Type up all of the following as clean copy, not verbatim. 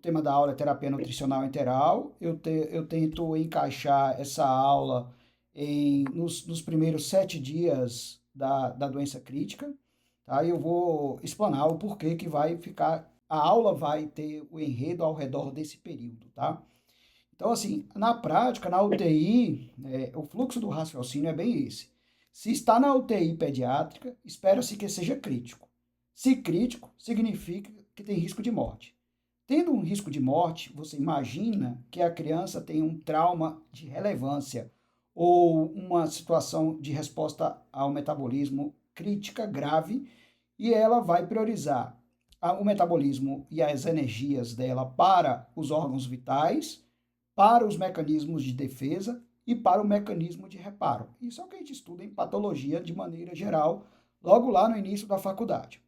tema da aula é terapia nutricional integral. Eu tento encaixar essa aula nos primeiros 7 dias da doença crítica. Tá? Eu vou explanar o porquê que vai ficar, a aula vai ter o enredo ao redor desse período, tá? Então, assim, na prática, na UTI, o fluxo do raciocínio é bem esse. Se está na UTI pediátrica, espera-se que seja crítico. Se crítico, significa que tem risco de morte. Tendo um risco de morte, você imagina que a criança tem um trauma de relevância ou uma situação de resposta ao metabolismo crítica grave e ela vai priorizar o metabolismo e as energias dela para os órgãos vitais, para os mecanismos de defesa e para o mecanismo de reparo. Isso é o que a gente estuda em patologia de maneira geral, logo lá no início da faculdade.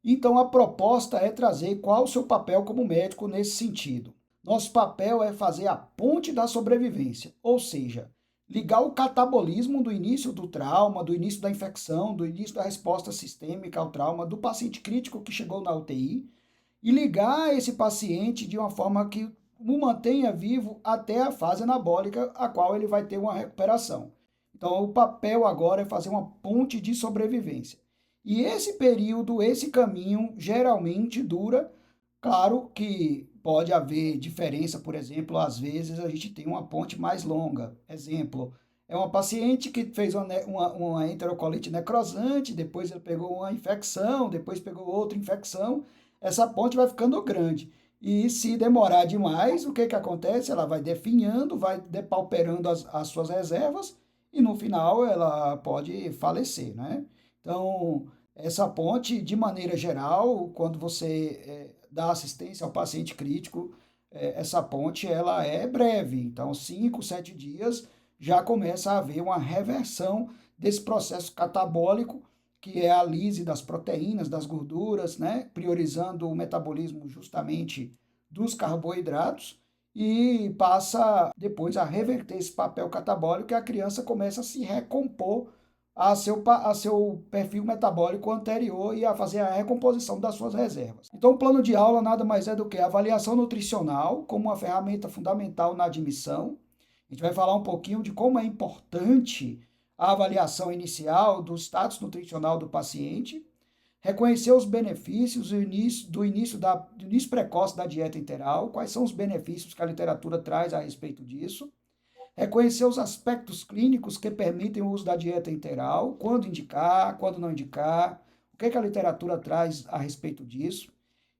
Então, a proposta é trazer qual o seu papel como médico nesse sentido. Nosso papel é fazer a ponte da sobrevivência, ou seja, ligar o catabolismo do início do trauma, do início da infecção, do início da resposta sistêmica ao trauma, do paciente crítico que chegou na UTI, e ligar esse paciente de uma forma que o mantenha vivo até a fase anabólica, a qual ele vai ter uma recuperação. Então, o papel agora é fazer uma ponte de sobrevivência. E esse período, esse caminho, geralmente dura. Claro que pode haver diferença, por exemplo, às vezes a gente tem uma ponte mais longa. Exemplo, é uma paciente que fez uma enterocolite necrosante, depois ele pegou uma infecção, depois pegou outra infecção. Essa ponte vai ficando grande. E se demorar demais, o que, que acontece? Ela vai definhando, vai depauperando as suas reservas e no final ela pode falecer, né? Então, essa ponte, de maneira geral, quando você dá assistência ao paciente crítico, essa ponte ela é breve. Então, 5, 7 dias já começa a haver uma reversão desse processo catabólico, que é a lise das proteínas, das gorduras, né? Priorizando o metabolismo justamente dos carboidratos, e passa depois a reverter esse papel catabólico e a criança começa a se recompor a seu perfil metabólico anterior e a fazer a recomposição das suas reservas. Então, o plano de aula nada mais é do que a avaliação nutricional como uma ferramenta fundamental na admissão. A gente vai falar um pouquinho de como é importante a avaliação inicial do status nutricional do paciente, reconhecer os benefícios do início precoce da dieta enteral, quais são os benefícios que a literatura traz a respeito disso, reconhecer os aspectos clínicos que permitem o uso da dieta integral, quando indicar, quando não indicar, o que a literatura traz a respeito disso,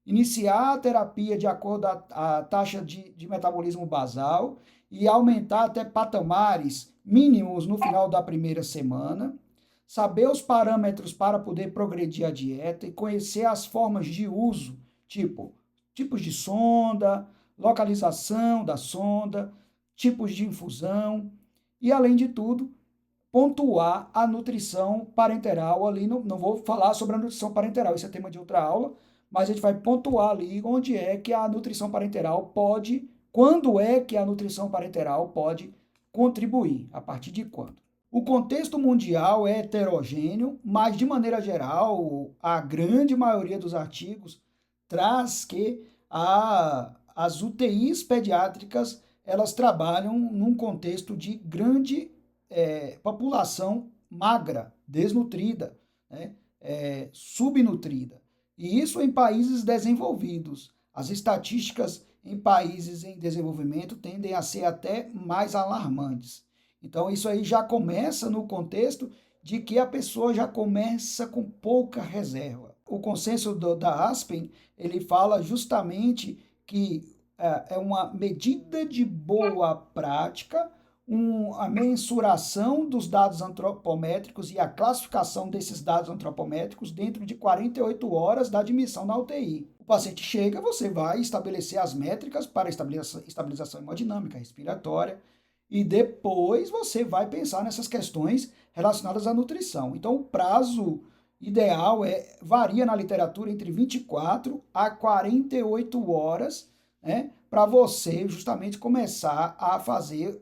iniciar a terapia de acordo com a taxa de metabolismo basal e aumentar até patamares mínimos no final da primeira semana, saber os parâmetros para poder progredir a dieta e conhecer as formas de uso, tipos de sonda, localização da sonda, tipos de infusão e, além de tudo, pontuar a nutrição parenteral ali. Não vou falar sobre a nutrição parenteral, isso é tema de outra aula, mas a gente vai pontuar ali onde é que a nutrição parenteral pode, quando é que a nutrição parenteral pode contribuir, a partir de quando. O contexto mundial é heterogêneo, mas de maneira geral, a grande maioria dos artigos traz que as UTIs pediátricas elas trabalham num contexto de grande população magra, desnutrida, né? Subnutrida. E isso em países desenvolvidos. As estatísticas em países em desenvolvimento tendem a ser até mais alarmantes. Então, isso aí já começa no contexto de que a pessoa já começa com pouca reserva. O consenso da Aspen, ele fala justamente que é uma medida de boa prática, a mensuração dos dados antropométricos e a classificação desses dados antropométricos dentro de 48 horas da admissão na UTI. O paciente chega, você vai estabelecer as métricas para estabilização hemodinâmica, respiratória, e depois você vai pensar nessas questões relacionadas à nutrição. Então, o prazo ideal varia na literatura entre 24 a 48 horas, né, para você justamente começar a fazer,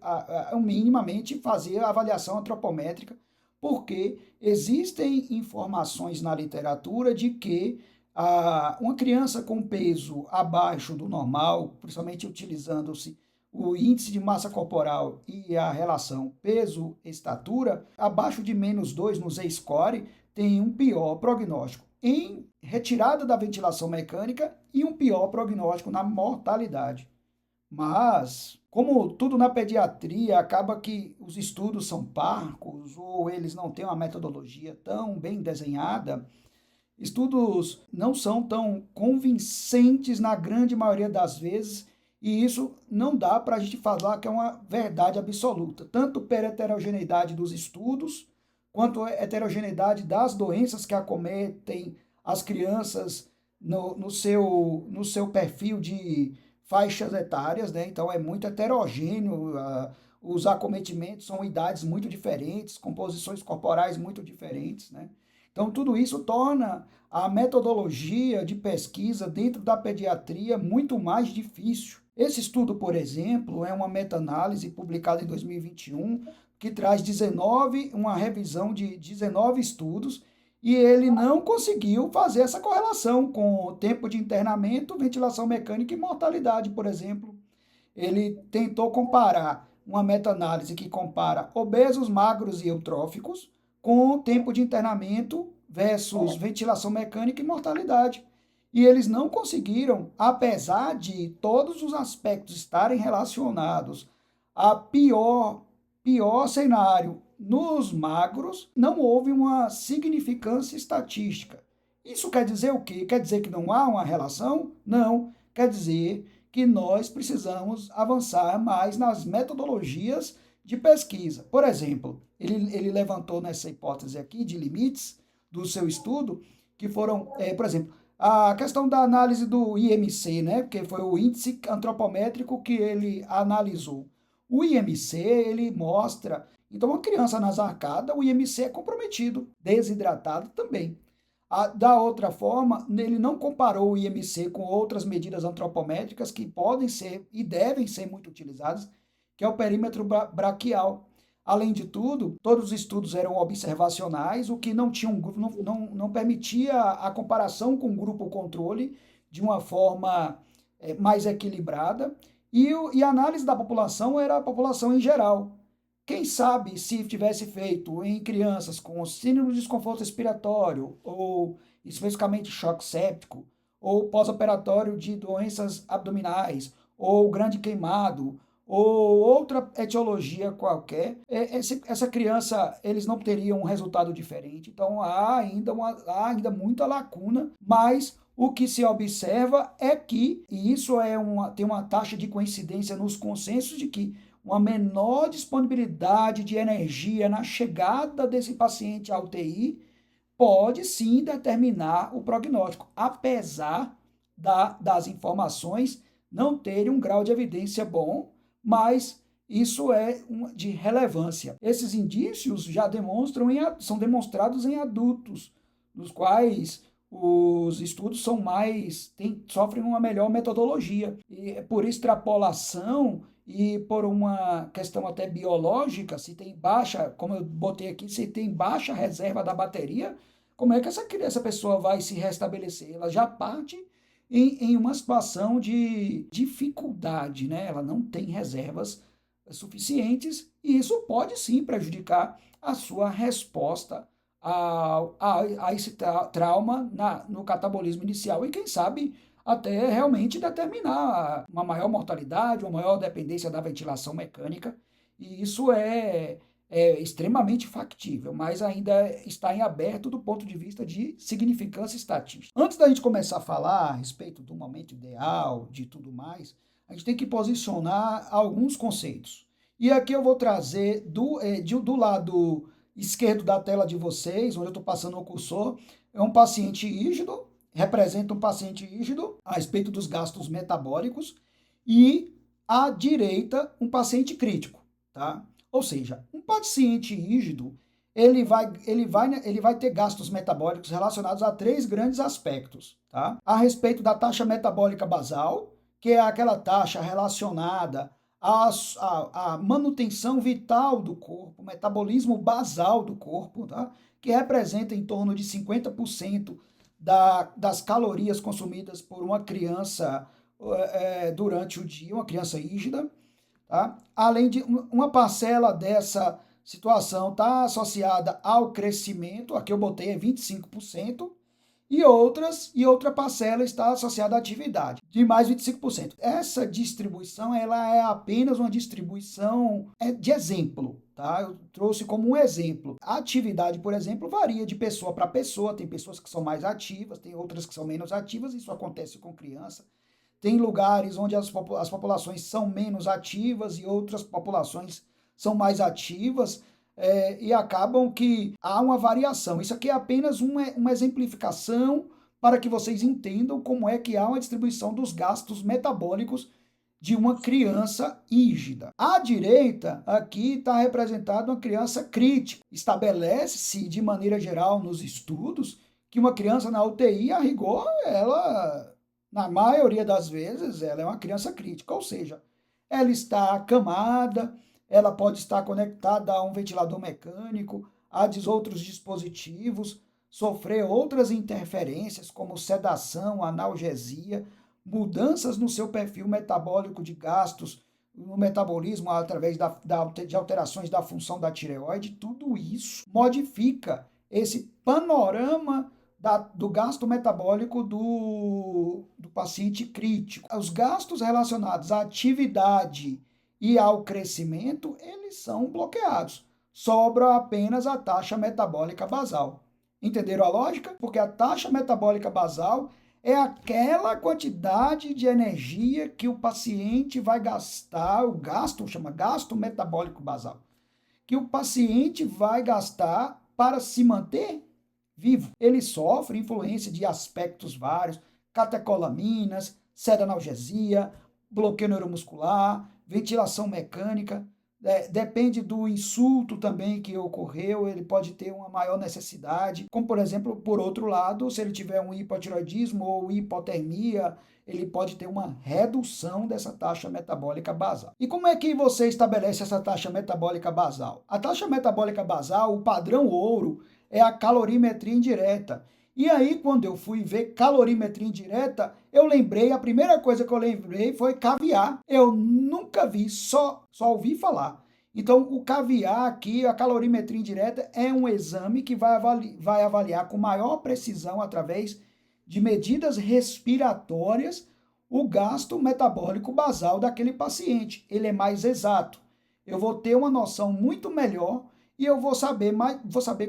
minimamente fazer a avaliação antropométrica, porque existem informações na literatura de que Uma criança com peso abaixo do normal, principalmente utilizando-se o índice de massa corporal e a relação peso-estatura, abaixo de -2 no Z-score, tem um pior prognóstico em retirada da ventilação mecânica e um pior prognóstico na mortalidade. Mas, como tudo na pediatria, acaba que os estudos são parcos ou eles não têm uma metodologia tão bem desenhada, estudos não são tão convincentes na grande maioria das vezes, e isso não dá para a gente falar que é uma verdade absoluta, tanto pela heterogeneidade dos estudos, quanto a heterogeneidade das doenças que acometem as crianças no seu perfil de faixas etárias, né? Então é muito heterogêneo, os acometimentos são idades muito diferentes, composições corporais muito diferentes, né? Então, tudo isso torna a metodologia de pesquisa dentro da pediatria muito mais difícil. Esse estudo, por exemplo, é uma meta-análise publicada em 2021, que traz uma revisão de 19 estudos, e ele não conseguiu fazer essa correlação com o tempo de internamento, ventilação mecânica e mortalidade, por exemplo. Ele tentou comparar uma meta-análise que compara obesos, magros e eutróficos com o tempo de internamento versus ventilação mecânica e mortalidade. E eles não conseguiram, apesar de todos os aspectos estarem relacionados a pior cenário nos magros, não houve uma significância estatística. Isso quer dizer o quê? Quer dizer que não há uma relação? Não. Quer dizer que nós precisamos avançar mais nas metodologias de pesquisa. Por exemplo, ele levantou nessa hipótese aqui de limites do seu estudo, que foram, por exemplo, a questão da análise do IMC, né, que foi o índice antropométrico que ele analisou. O IMC, ele mostra, então, uma criança nasarcada, o IMC é comprometido, desidratado também. Da outra forma, ele não comparou o IMC com outras medidas antropométricas que podem ser e devem ser muito utilizadas, que é o perímetro braquial. Além de tudo, todos os estudos eram observacionais, o que não tinha não permitia a comparação com o grupo controle de uma forma mais equilibrada, e a análise da população era a população em geral. Quem sabe se tivesse feito em crianças com síndrome de desconforto respiratório, ou especificamente choque séptico, ou pós-operatório de doenças abdominais, ou grande queimado, ou outra etiologia qualquer, essa criança, eles não teriam um resultado diferente. Então, há ainda muita lacuna, mas o que se observa é que, e isso tem uma taxa de coincidência nos consensos de que uma menor disponibilidade de energia na chegada desse paciente à UTI pode sim determinar o prognóstico, apesar das informações não terem um grau de evidência bom, mas isso é de relevância. Esses indícios já são demonstrados em adultos, nos quais os estudos sofrem uma melhor metodologia. E por extrapolação e por uma questão até biológica, se tem baixa, como eu botei aqui, se tem baixa reserva da bateria, como é que essa pessoa vai se restabelecer? Ela já parte em uma situação de dificuldade, né? Ela não tem reservas suficientes e isso pode sim prejudicar a sua resposta a esse trauma no catabolismo inicial e, quem sabe, até realmente determinar uma maior mortalidade, uma maior dependência da ventilação mecânica. E isso é extremamente factível, mas ainda está em aberto do ponto de vista de significância estatística. Antes da gente começar a falar a respeito do momento ideal, de tudo mais, a gente tem que posicionar alguns conceitos. E aqui eu vou trazer do lado esquerdo da tela de vocês, onde eu estou passando o cursor, é um paciente rígido, representa um paciente rígido a respeito dos gastos metabólicos, e à direita um paciente crítico, tá? Ou seja, um paciente rígido, ele vai ter gastos metabólicos relacionados a 3 grandes aspectos, tá? A respeito da taxa metabólica basal, que é aquela taxa relacionada à manutenção vital do corpo, metabolismo basal do corpo, tá? Que representa em torno de 50% das calorias consumidas por uma criança durante o dia, uma criança rígida. Tá? Além de uma parcela dessa situação está associada ao crescimento, aqui eu botei é 25%, e outra parcela está associada à atividade, de mais 25%. Essa distribuição ela é apenas uma distribuição de exemplo, tá? Eu trouxe como um exemplo. A atividade, por exemplo, varia de pessoa para pessoa, tem pessoas que são mais ativas, tem outras que são menos ativas, isso acontece com criança. Tem lugares onde as populações são menos ativas e outras populações são mais ativas, e acabam que há uma variação. Isso aqui é apenas uma exemplificação para que vocês entendam como é que há uma distribuição dos gastos metabólicos de uma criança rígida. À direita, aqui está representada uma criança crítica. Estabelece-se, de maneira geral, nos estudos, que uma criança na UTI, a rigor, ela, na maioria das vezes, ela é uma criança crítica, ou seja, ela está acamada, ela pode estar conectada a um ventilador mecânico, a outros dispositivos, sofrer outras interferências, como sedação, analgesia, mudanças no seu perfil metabólico de gastos, no metabolismo através de alterações da função da tireoide, tudo isso modifica esse panorama do gasto metabólico do paciente crítico. Os gastos relacionados à atividade e ao crescimento, eles são bloqueados. Sobra apenas a taxa metabólica basal. Entenderam a lógica? Porque a taxa metabólica basal é aquela quantidade de energia que o paciente vai gastar, o gasto, chama gasto metabólico basal, que o paciente vai gastar para se manter vivo. Ele sofre influência de aspectos vários, catecolaminas, sedanalgesia, bloqueio neuromuscular, ventilação mecânica, depende do insulto também que ocorreu, ele pode ter uma maior necessidade, como por exemplo, por outro lado, se ele tiver um hipotireoidismo ou hipotermia, ele pode ter uma redução dessa taxa metabólica basal. E como é que você estabelece essa taxa metabólica basal? A taxa metabólica basal, o padrão ouro, é a calorimetria indireta. E aí, quando eu fui ver calorimetria indireta, a primeira coisa que eu lembrei foi caviar. Eu nunca vi, só ouvi falar. Então, o caviar aqui, a calorimetria indireta, é um exame que vai avaliar com maior precisão, através de medidas respiratórias, o gasto metabólico basal daquele paciente. Ele é mais exato. Eu vou ter uma noção muito melhor e eu vou saber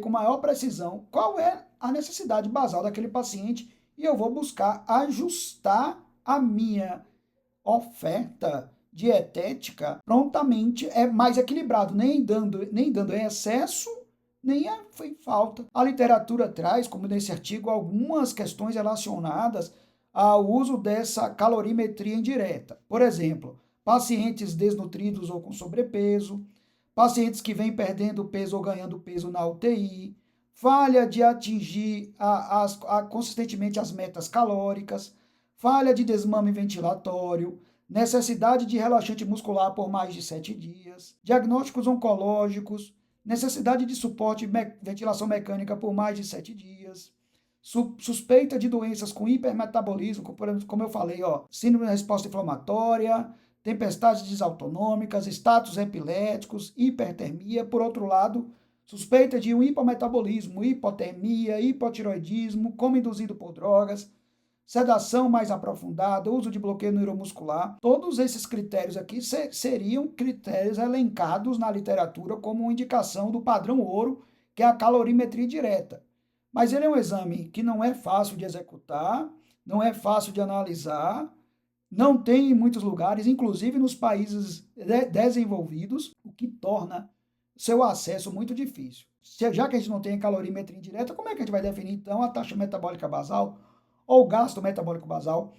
com maior precisão qual é a necessidade basal daquele paciente e eu vou buscar ajustar a minha oferta dietética prontamente, é mais equilibrado, nem dando em excesso, nem em falta. A literatura traz, como nesse artigo, algumas questões relacionadas ao uso dessa calorimetria indireta. Por exemplo, pacientes desnutridos ou com sobrepeso, pacientes que vêm perdendo peso ou ganhando peso na UTI, falha de atingir consistentemente as metas calóricas, falha de desmame ventilatório, necessidade de relaxante muscular por mais de 7 dias, diagnósticos oncológicos, necessidade de suporte ventilação mecânica por mais de 7 dias, suspeita de doenças com hipermetabolismo, como eu falei, síndrome de resposta inflamatória, tempestades desautonômicas, status epiléticos, hipertermia. Por outro lado, suspeita de um hipometabolismo, hipotermia, hipotiroidismo, como induzido por drogas, sedação mais aprofundada, uso de bloqueio neuromuscular. Todos esses critérios aqui seriam critérios elencados na literatura como indicação do padrão ouro, que é a calorimetria direta. Mas ele é um exame que não é fácil de executar, não é fácil de analisar, não tem em muitos lugares, inclusive nos países desenvolvidos, o que torna seu acesso muito difícil. Já que a gente não tem calorimetria indireta, como é que a gente vai definir, então, a taxa metabólica basal ou gasto metabólico basal?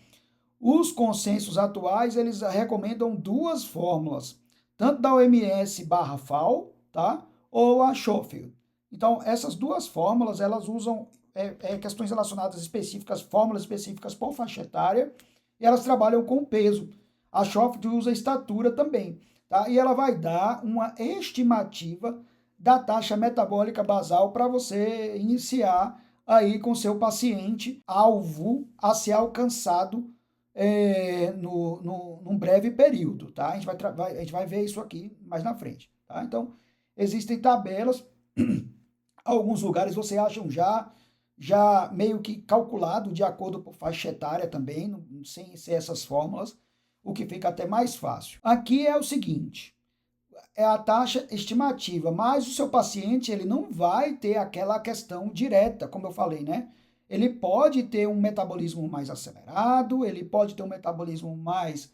Os consensos atuais, eles recomendam duas fórmulas, tanto da OMS/FAO, tá? Ou a Schofield. Então, essas duas fórmulas, elas usam questões relacionadas específicas, fórmulas específicas por faixa etária, e elas trabalham com peso. A Schofield usa estatura também, tá? E ela vai dar uma estimativa da taxa metabólica basal para você iniciar aí com seu paciente alvo a ser alcançado num breve período, tá? A gente vai ver isso aqui mais na frente, tá? Então, existem tabelas, alguns lugares você acham já meio que calculado de acordo com faixa etária também, sem ser essas fórmulas, o que fica até mais fácil. Aqui é o seguinte, é a taxa estimativa, mas o seu paciente ele não vai ter aquela questão direta, como eu falei, né? Ele pode ter um metabolismo mais acelerado, ele pode ter um metabolismo mais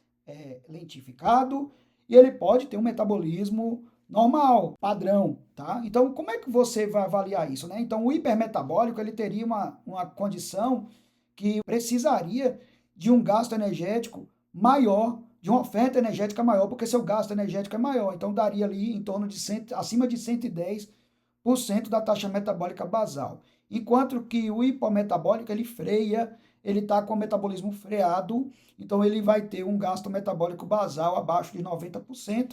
lentificado e ele pode ter um metabolismo normal, padrão, tá? Então, como é que você vai avaliar isso, né? Então, o hipermetabólico, ele teria uma condição que precisaria de um gasto energético maior, de uma oferta energética maior, porque seu gasto energético é maior. Então, daria ali em torno de acima de 110% da taxa metabólica basal. Enquanto que o hipometabólico, ele freia, ele está com o metabolismo freado, então ele vai ter um gasto metabólico basal abaixo de 90%,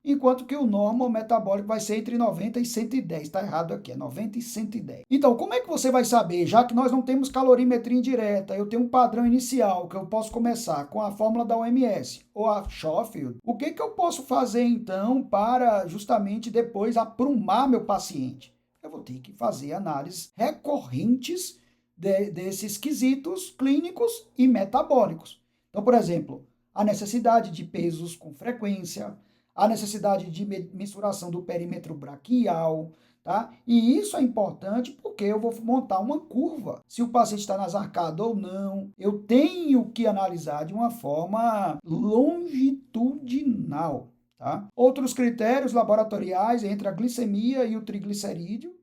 enquanto que o normal metabólico vai ser entre 90 e 110. Está errado aqui, é 90 e 110. Então, como é que você vai saber? Já que nós não temos calorimetria indireta, eu tenho um padrão inicial que eu posso começar com a fórmula da OMS ou a Schofield, o que eu posso fazer então para justamente depois aprumar meu paciente? Eu vou ter que fazer análises recorrentes desses quesitos clínicos e metabólicos. Então, por exemplo, a necessidade de pesos com frequência, a necessidade de mensuração do perímetro braquial, tá? E isso é importante porque eu vou montar uma curva. Se o paciente está nasarcado ou não, eu tenho que analisar de uma forma longitudinal, tá? Outros critérios laboratoriais entre a glicemia e o triglicerídeo.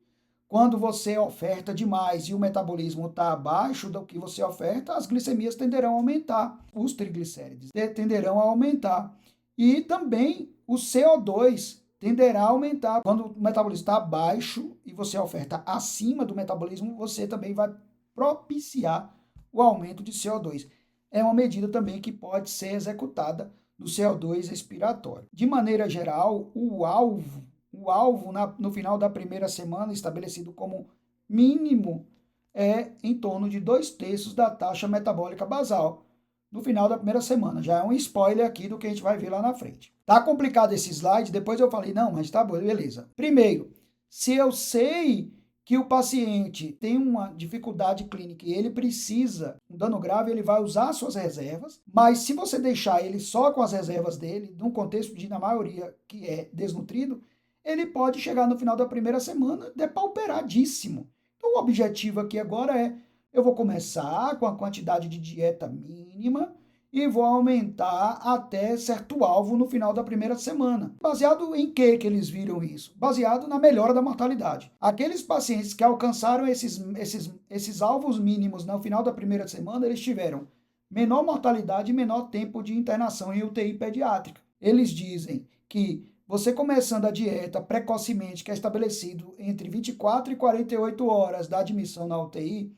Quando você oferta demais e o metabolismo está abaixo do que você oferta, as glicemias tenderão a aumentar, os triglicérides tenderão a aumentar. E também o CO2 tenderá a aumentar. Quando o metabolismo está abaixo e você oferta acima do metabolismo, você também vai propiciar o aumento de CO2. É uma medida também que pode ser executada no CO2 respiratório. De maneira geral, o alvo no final da primeira semana, estabelecido como mínimo, é em torno de 2/3 da taxa metabólica basal no final da primeira semana. Já é um spoiler aqui do que a gente vai ver lá na frente. Tá complicado esse slide, depois eu falei, não, mas tá bom, beleza. Primeiro, se eu sei que o paciente tem uma dificuldade clínica e ele precisa, um dano grave, ele vai usar suas reservas, mas se você deixar ele só com as reservas dele, num contexto de, na maioria, que é desnutrido, ele pode chegar no final da primeira semana depauperadíssimo. Então, o objetivo aqui agora é, eu vou começar com a quantidade de dieta mínima e vou aumentar até certo alvo no final da primeira semana. Baseado em que eles viram isso? Baseado na melhora da mortalidade. Aqueles pacientes que alcançaram esses alvos mínimos no final da primeira semana, eles tiveram menor mortalidade e menor tempo de internação em UTI pediátrica. Eles dizem que você começando a dieta precocemente, que é estabelecido entre 24 e 48 horas da admissão na UTI,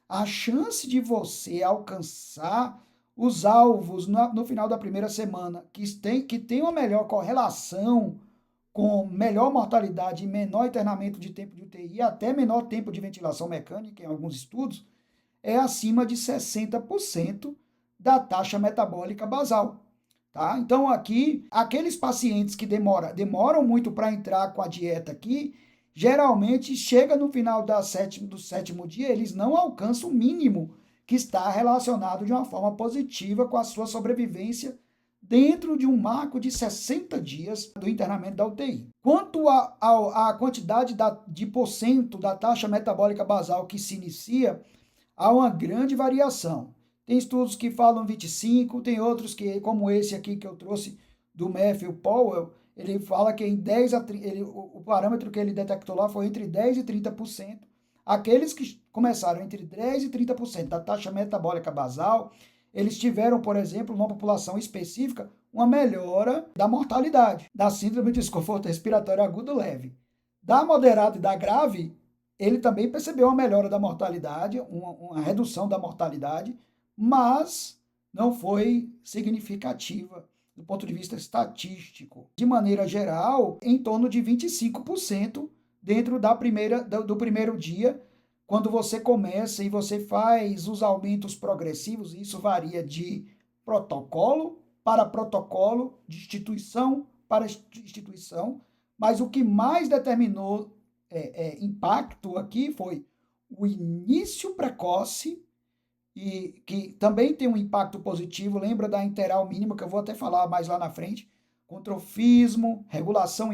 a chance de você alcançar os alvos no final da primeira semana, que tem uma melhor correlação com melhor mortalidade e menor internamento de tempo de UTI e até menor tempo de ventilação mecânica, em alguns estudos, é acima de 60% da taxa metabólica basal. Tá? Então, aqui, aqueles pacientes que demoram muito para entrar com a dieta aqui, geralmente chega no final do sétimo dia, eles não alcançam o mínimo que está relacionado de uma forma positiva com a sua sobrevivência dentro de um marco de 60 dias do internamento da UTI. Quanto à quantidade de porcento da taxa metabólica basal que se inicia, há uma grande variação. Tem estudos que falam 25, tem outros que, como esse aqui que eu trouxe do Matthew Powell, ele fala que em 10 a o parâmetro que ele detectou lá foi entre 10 e 30%. Aqueles que começaram entre 10 e 30% da taxa metabólica basal, eles tiveram, por exemplo, numa população específica, uma melhora da mortalidade, da síndrome de desconforto respiratório agudo leve. Da moderada e da grave, ele também percebeu uma melhora da mortalidade, uma redução da mortalidade, mas não foi significativa do ponto de vista estatístico. De maneira geral, em torno de 25% dentro do primeiro dia, quando você começa e você faz os aumentos progressivos, isso varia de protocolo para protocolo, de instituição para instituição, mas o que mais determinou impacto aqui foi o início precoce, e que também tem um impacto positivo, lembra da interal mínima, que eu vou até falar mais lá na frente, com trofismo, regulação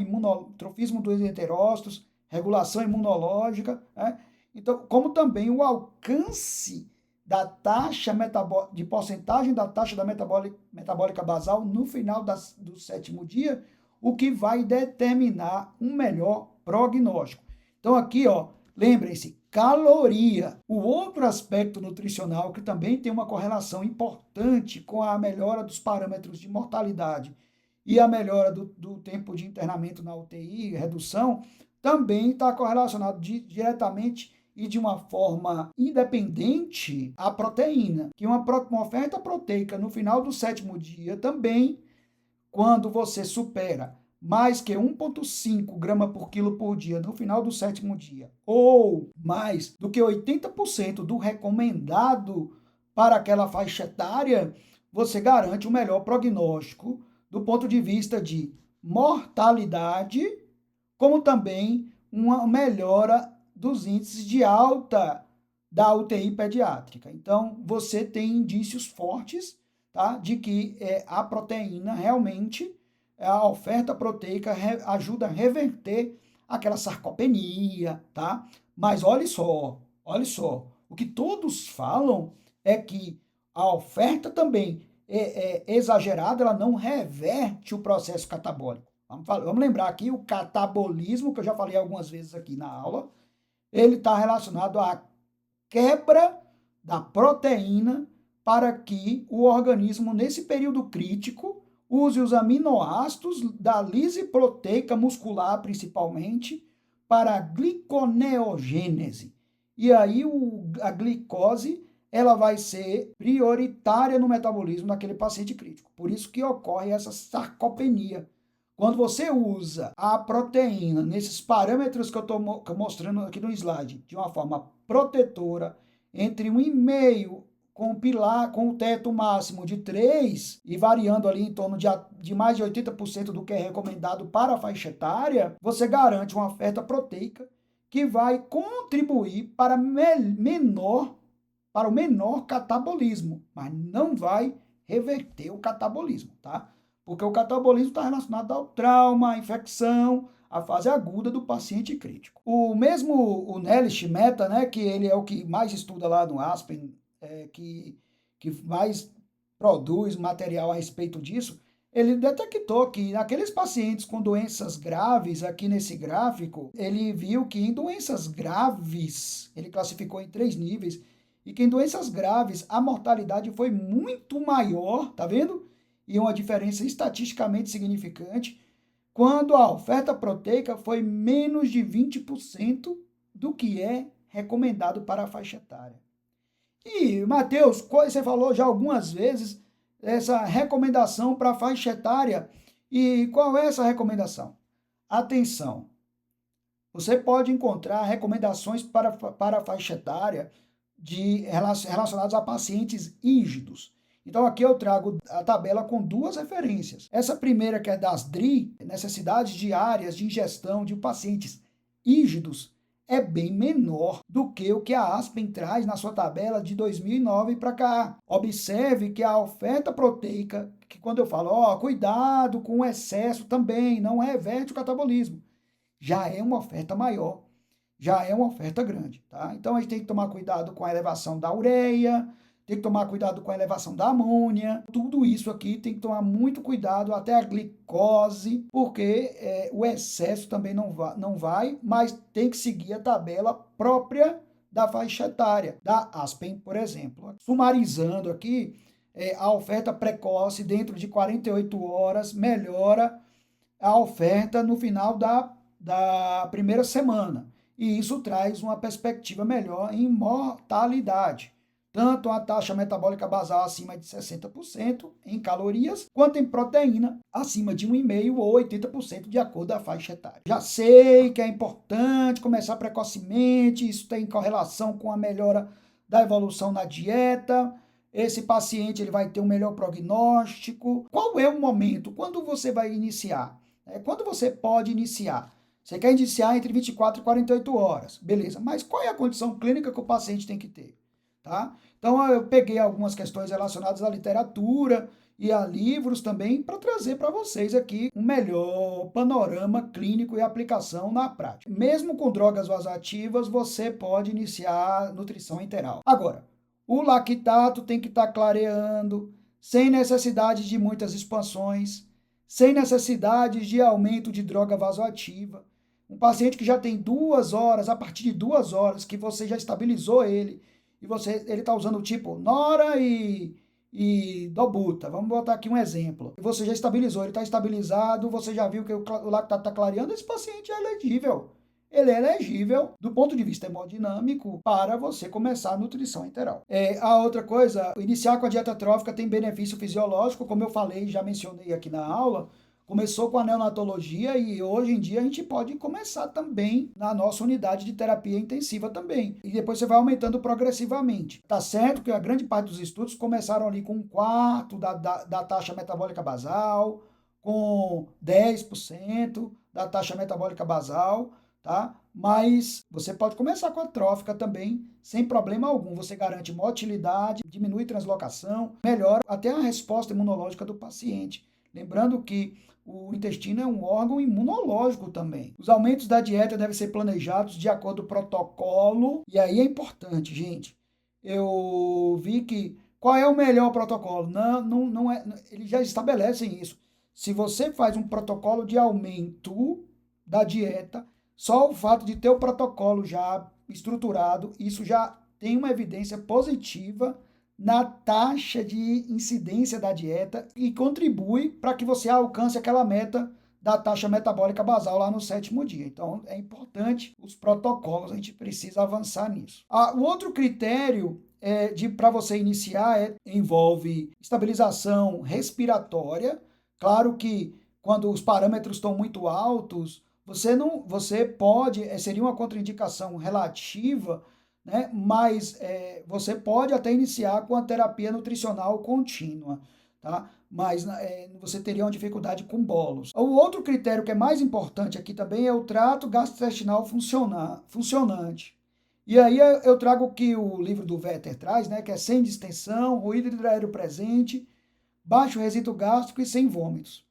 trofismo dos enterócitos, regulação imunológica, né? Então, como também o alcance da taxa de porcentagem da taxa da metabólica basal no final do sétimo dia, o que vai determinar um melhor prognóstico. Então, aqui, ó, lembrem-se, caloria. O outro aspecto nutricional que também tem uma correlação importante com a melhora dos parâmetros de mortalidade e a melhora do tempo de internamento na UTI, redução, também está correlacionado diretamente e de uma forma independente à proteína, que uma oferta proteica no final do sétimo dia também, quando você supera mais que 1,5 grama por quilo por dia no final do sétimo dia, ou mais do que 80% do recomendado para aquela faixa etária, você garante um melhor prognóstico do ponto de vista de mortalidade, como também uma melhora dos índices de alta da UTI pediátrica. Então, você tem indícios fortes, tá, de que a proteína realmente, a oferta proteica ajuda a reverter aquela sarcopenia, tá? Mas olha só, o que todos falam é que a oferta também exagerada, ela não reverte o processo catabólico. Vamos lembrar aqui o catabolismo, que eu já falei algumas vezes aqui na aula, ele está relacionado à quebra da proteína para que o organismo, nesse período crítico, use os aminoácidos da lise proteica muscular, principalmente, para a gliconeogênese. E aí a glicose ela vai ser prioritária no metabolismo daquele paciente crítico. Por isso que ocorre essa sarcopenia. Quando você usa a proteína nesses parâmetros que eu estou mostrando aqui no slide, de uma forma protetora, entre 1,5 com o pilar, com o teto máximo de 3 e variando ali em torno de mais de 80% do que é recomendado para a faixa etária, você garante uma oferta proteica que vai contribuir para o menor catabolismo, mas não vai reverter o catabolismo, tá? Porque o catabolismo está relacionado ao trauma, à infecção, à fase aguda do paciente crítico. O mesmo Nellis Mehta, né, que ele é o que mais estuda lá no Aspen, que mais produz material a respeito disso, ele detectou que naqueles pacientes com doenças graves, aqui nesse gráfico, ele viu que em doenças graves, ele classificou em 3 níveis, e que em doenças graves a mortalidade foi muito maior, tá vendo? E uma diferença estatisticamente significante, quando a oferta proteica foi menos de 20% do que é recomendado para a faixa etária. E, Matheus, você falou já algumas vezes essa recomendação para a faixa etária. E qual é essa recomendação? Atenção, você pode encontrar recomendações para a faixa etária relacionadas a pacientes rígidos. Então, aqui eu trago a tabela com 2 referências. Essa primeira, que é das DRI, necessidades diárias de ingestão de pacientes rígidos, é bem menor do que o que a Aspen traz na sua tabela de 2009 para cá. Observe que a oferta proteica, que quando eu falo, cuidado com o excesso também, não reverte o catabolismo, já é uma oferta maior, já é uma oferta grande, tá? Então, a gente tem que tomar cuidado com a elevação da ureia, tem que tomar cuidado com a elevação da amônia, tudo isso aqui tem que tomar muito cuidado, até a glicose, porque o excesso também não vai, mas tem que seguir a tabela própria da faixa etária, da Aspen, por exemplo. Sumarizando aqui, a oferta precoce dentro de 48 horas melhora a oferta no final da primeira semana, e isso traz uma perspectiva melhor em mortalidade. tanto a taxa metabólica basal acima de 60% em calorias, quanto em proteína acima de 1,5% ou 80% de acordo com a faixa etária. Já sei que é importante começar precocemente, isso tem correlação com a melhora da evolução na dieta. Esse paciente ele vai ter um melhor prognóstico. Qual é o momento? Quando você vai iniciar? Quando você pode iniciar? Você quer iniciar entre 24 e 48 horas, beleza. Mas qual é a condição clínica que o paciente tem que ter? Tá? Então, eu peguei algumas questões relacionadas à literatura e a livros também para trazer para vocês aqui um melhor panorama clínico e aplicação na prática. Mesmo com drogas vasoativas, você pode iniciar nutrição enteral. Agora, o lactato tem que estar clareando, sem necessidade de muitas expansões, sem necessidade de aumento de droga vasoativa. Um paciente que já tem 2 horas, a partir de 2 horas que você já estabilizou ele, e ele está usando tipo Nora e Dobuta, vamos botar aqui um exemplo. Você já estabilizou, ele está estabilizado, você já viu que o lactato está clareando, esse paciente é elegível. Ele é elegível do ponto de vista hemodinâmico para você começar a nutrição enteral. A outra coisa, iniciar com a dieta trófica tem benefício fisiológico, como eu falei, já mencionei aqui na aula. Começou com a neonatologia e hoje em dia a gente pode começar também na nossa unidade de terapia intensiva também. E depois você vai aumentando progressivamente. Tá certo que a grande parte dos estudos começaram ali com 1/4 da taxa metabólica basal, com 10% da taxa metabólica basal, tá? Mas você pode começar com a trófica também, sem problema algum. Você garante motilidade, diminui translocação, melhora até a resposta imunológica do paciente. Lembrando que o intestino é um órgão imunológico também. Os aumentos da dieta devem ser planejados de acordo com o protocolo. E aí é importante, gente. Eu vi que qual é o melhor protocolo? Não é. Eles já estabelecem isso. Se você faz um protocolo de aumento da dieta, só o fato de ter o protocolo já estruturado, isso já tem uma evidência positiva na taxa de incidência da dieta e contribui para que você alcance aquela meta da taxa metabólica basal lá no 7º dia. Então, é importante os protocolos, a gente precisa avançar nisso. O outro critério para você iniciar envolve estabilização respiratória. Claro que quando os parâmetros estão muito altos, você pode, seria uma contraindicação relativa, né? Mas você pode até iniciar com a terapia nutricional contínua, tá? Mas você teria uma dificuldade com bolos. O outro critério que é mais importante aqui também é o trato gastrointestinal funcionante. E aí eu trago o que o livro do Vetter traz, né? Que é sem distensão, ruído hidroaéreo presente, baixo resíduo gástrico e sem vômitos.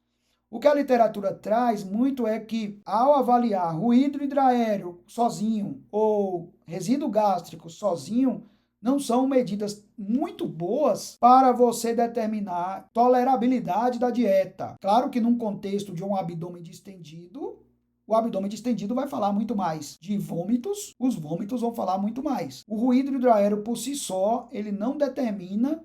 O que a literatura traz muito é que, ao avaliar ruído hidroaéreo sozinho ou resíduo gástrico sozinho, não são medidas muito boas para você determinar tolerabilidade da dieta. Claro que num contexto de um abdômen distendido, o abdômen distendido vai falar muito mais de vômitos, os vômitos vão falar muito mais. O ruído hidroaéreo por si só, ele não determina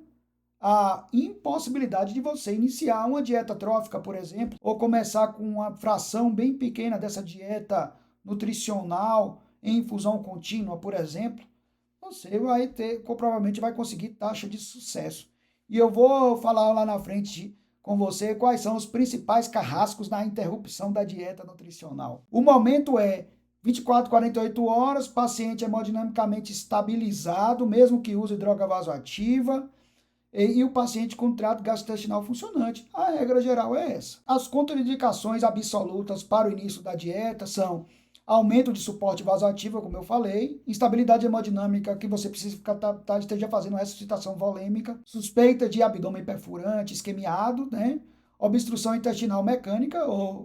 a impossibilidade de você iniciar uma dieta trófica, por exemplo, ou começar com uma fração bem pequena dessa dieta nutricional em infusão contínua, por exemplo, você vai provavelmente vai conseguir taxa de sucesso. E eu vou falar lá na frente com você quais são os principais carrascos na interrupção da dieta nutricional. O momento é 24, 48 horas, paciente hemodinamicamente estabilizado, mesmo que use droga vasoativa, e o paciente com trato gastrointestinal funcionante. A regra geral é essa. As contraindicações absolutas para o início da dieta são aumento de suporte vasoativo, como eu falei, instabilidade hemodinâmica, que você precisa esteja fazendo ressuscitação volêmica, suspeita de abdômen perfurante, isquemiado, né? Obstrução intestinal mecânica,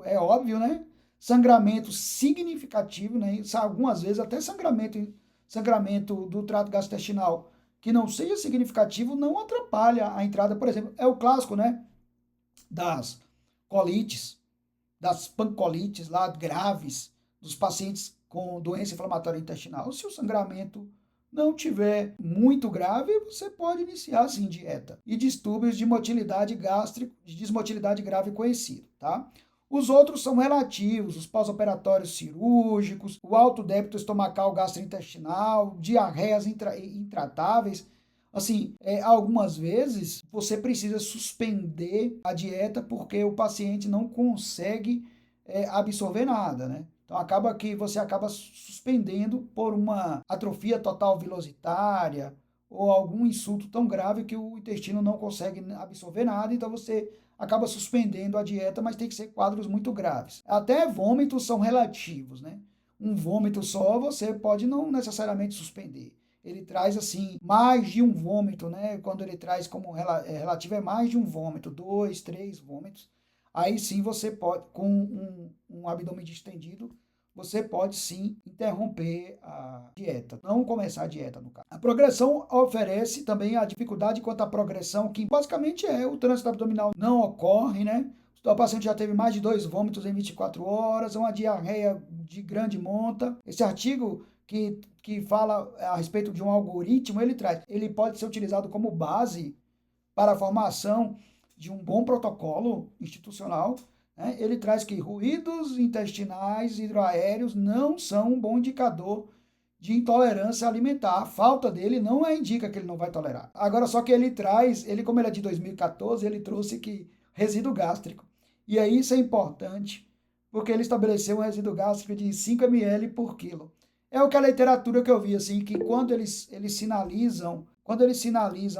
é óbvio, né? Sangramento significativo, né? Algumas vezes até sangramento do trato gastrointestinal que não seja significativo não atrapalha a entrada, por exemplo, é o clássico, né, das colites, das pancolites lá graves, dos pacientes com doença inflamatória intestinal. Se o sangramento não tiver muito grave, você pode iniciar sim dieta. E distúrbios de motilidade gástrica, de desmotilidade grave conhecido, tá? Os outros são relativos, os pós-operatórios cirúrgicos, o alto débito estomacal gastrointestinal, diarreias intratáveis. Assim, algumas vezes você precisa suspender a dieta porque o paciente não consegue absorver nada, né? Então acaba que você acaba suspendendo por uma atrofia total vilositária ou algum insulto tão grave que o intestino não consegue absorver nada, então você acaba suspendendo a dieta, mas tem que ser quadros muito graves. Até vômitos são relativos, né? Um vômito só você pode não necessariamente suspender. Ele traz assim mais de um vômito, né? Quando ele traz como relativo é mais de um vômito, 2, 3 vômitos. Aí sim você pode, com um abdômen distendido, você pode sim interromper a dieta, não começar a dieta no caso. A progressão oferece também a dificuldade quanto à progressão, que basicamente é o trânsito abdominal não ocorre, né? O paciente já teve mais de 2 vômitos em 24 horas, uma diarreia de grande monta. Esse artigo que fala a respeito de um algoritmo, ele pode ser utilizado como base para a formação de um bom protocolo institucional. Né? Ele traz que ruídos intestinais hidroaéreos não são um bom indicador de intolerância alimentar. A falta dele não indica que ele não vai tolerar. Agora, só que ele traz, como ele é de 2014, ele trouxe que resíduo gástrico. E aí isso é importante, porque ele estabeleceu um resíduo gástrico de 5 ml por quilo. É o que a literatura que eu vi, assim, que quando eles sinalizam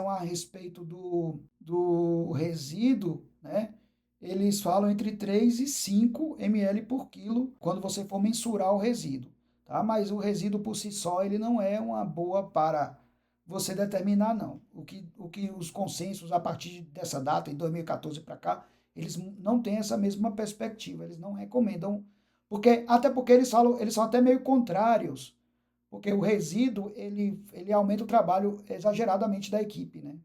a respeito do resíduo, né, eles falam entre 3 e 5 ml por quilo quando você for mensurar o resíduo. Tá? Mas o resíduo por si só ele não é uma boa para você determinar, não. O que os consensos, a partir dessa data, em 2014 para cá, eles não têm essa mesma perspectiva, eles não recomendam, até porque eles são até meio contrários, porque o resíduo, ele aumenta o trabalho exageradamente da equipe, né?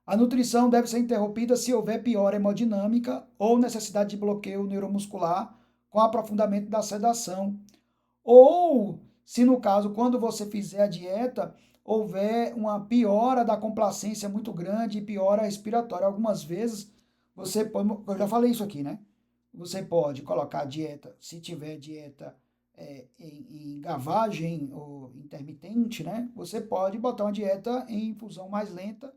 A nutrição deve ser interrompida se houver piora hemodinâmica ou necessidade de bloqueio neuromuscular com aprofundamento da sedação. Ou, se no caso, quando você fizer a dieta, houver uma piora da complacência muito grande e piora respiratória. Algumas vezes, você pode, eu já falei isso aqui, né? Você pode colocar dieta, se tiver dieta em gavagem ou intermitente, né? Você pode botar uma dieta em infusão mais lenta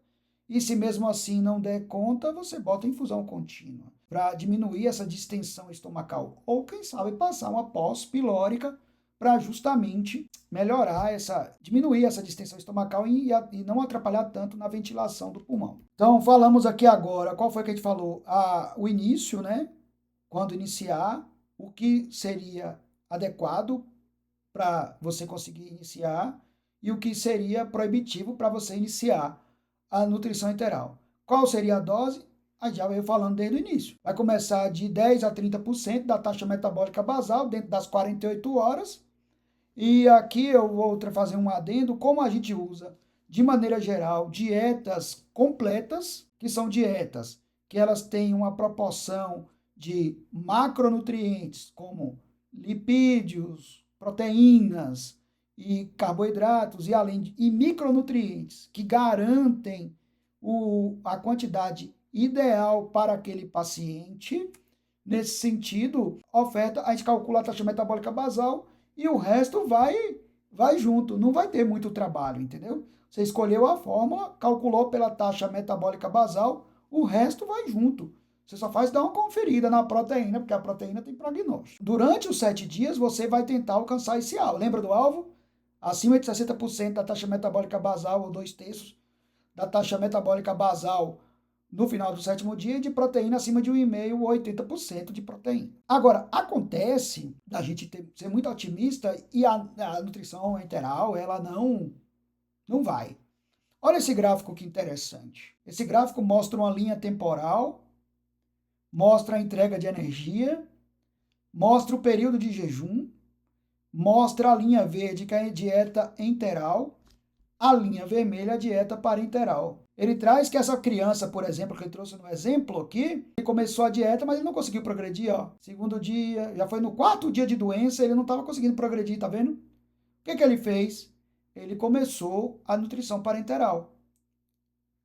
e se mesmo assim não der conta, você bota infusão contínua para diminuir essa distensão estomacal. Ou quem sabe passar uma pós-pilórica para justamente diminuir essa distensão estomacal e não atrapalhar tanto na ventilação do pulmão. Então, falamos aqui agora, qual foi que a gente falou? O início, né? Quando iniciar, o que seria adequado para você conseguir iniciar e o que seria proibitivo para você iniciar a nutrição enteral. Qual seria a dose? A gente já veio falando desde o início. Vai começar de 10 a 30% da taxa metabólica basal dentro das 48 horas. E aqui eu vou fazer um adendo, como a gente usa, de maneira geral, dietas completas, que são dietas que elas têm uma proporção de macronutrientes, como lipídios, proteínas e carboidratos, e micronutrientes, que garantem a quantidade ideal para aquele paciente. Nesse sentido, a gente calcula a taxa metabólica basal e o resto vai junto, não vai ter muito trabalho, entendeu? Você escolheu a fórmula, calculou pela taxa metabólica basal, o resto vai junto. Você só faz dar uma conferida na proteína, porque a proteína tem prognóstico. Durante os 7 dias, você vai tentar alcançar esse alvo. Lembra do alvo? Acima de 60% da taxa metabólica basal, ou 2/3 da taxa metabólica basal no final do 7º dia, de proteína acima de 1,5 ou 80% de proteína. Agora, acontece da gente ser muito otimista e a nutrição enteral, ela não vai. Olha esse gráfico que interessante. Esse gráfico mostra uma linha temporal, mostra a entrega de energia, mostra o período de jejum, mostra a linha verde, que é a dieta enteral, a linha vermelha, a dieta parenteral. Ele traz que essa criança, por exemplo, que ele trouxe no exemplo aqui, ele começou a dieta, mas ele não conseguiu progredir, ó. Segundo dia, já foi no 4º dia de doença, ele não estava conseguindo progredir, tá vendo? O que ele fez? Ele começou a nutrição parenteral.